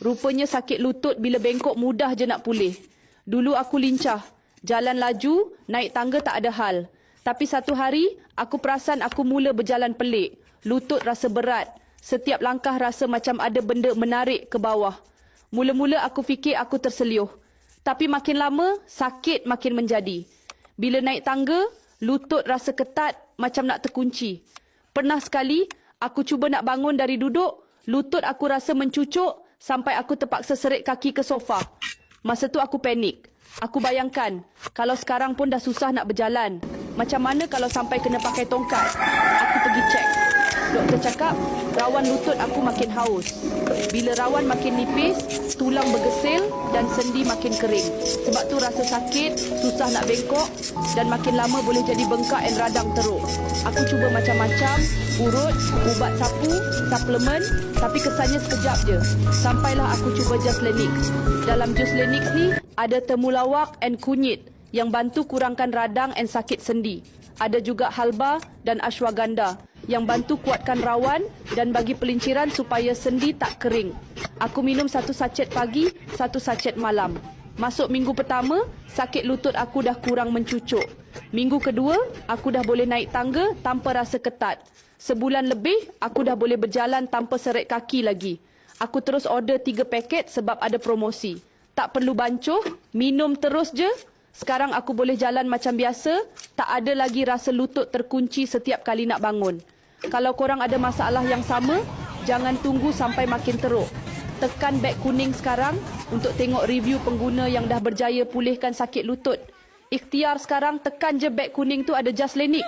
Rupanya sakit lutut bila bengkok mudah je nak pulih. Dulu aku lincah. Jalan laju, naik tangga tak ada hal. Tapi satu hari, aku perasan aku mula berjalan pelik. Lutut rasa berat. Setiap langkah rasa macam ada benda menarik ke bawah. Mula-mula aku fikir aku terseliuh. Tapi makin lama, sakit makin menjadi. Bila naik tangga, lutut rasa ketat macam nak terkunci. Pernah sekali, aku cuba nak bangun dari duduk, lutut aku rasa mencucuk sampai aku terpaksa serit kaki ke sofa. Masa tu aku panik. Aku bayangkan, kalau sekarang pun dah susah nak berjalan, macam mana kalau sampai kena pakai tongkat? Aku pergi cek. Doktor cakap, rawan lutut aku makin haus. Bila rawan makin nipis, tulang bergesil dan sendi makin kering. Sebab tu rasa sakit, susah nak bengkok dan makin lama boleh jadi bengkak dan radang teruk. Aku cuba macam-macam, urut, ubat sapu, suplemen, tapi kesannya sekejap je. Sampailah aku cuba Just Lenix. Dalam Just Lenix ni, ada temulawak and kunyit yang bantu kurangkan radang dan sakit sendi. Ada juga halba dan ashwagandha yang bantu kuatkan rawan dan bagi pelinciran supaya sendi tak kering. Aku minum 1 sachet pagi, 1 sachet malam. Masuk minggu pertama, sakit lutut aku dah kurang mencucuk. Minggu kedua, aku dah boleh naik tangga tanpa rasa ketat. Sebulan lebih, aku dah boleh berjalan tanpa seret kaki lagi. Aku terus order 3 paket sebab ada promosi. Tak perlu bancuh, minum terus je. Sekarang aku boleh jalan macam biasa, tak ada lagi rasa lutut terkunci setiap kali nak bangun. Kalau korang ada masalah yang sama, jangan tunggu sampai makin teruk. Tekan beg kuning sekarang untuk tengok review pengguna yang dah berjaya pulihkan sakit lutut. Ikhtiar sekarang, tekan je beg kuning tu ada Just Lenix.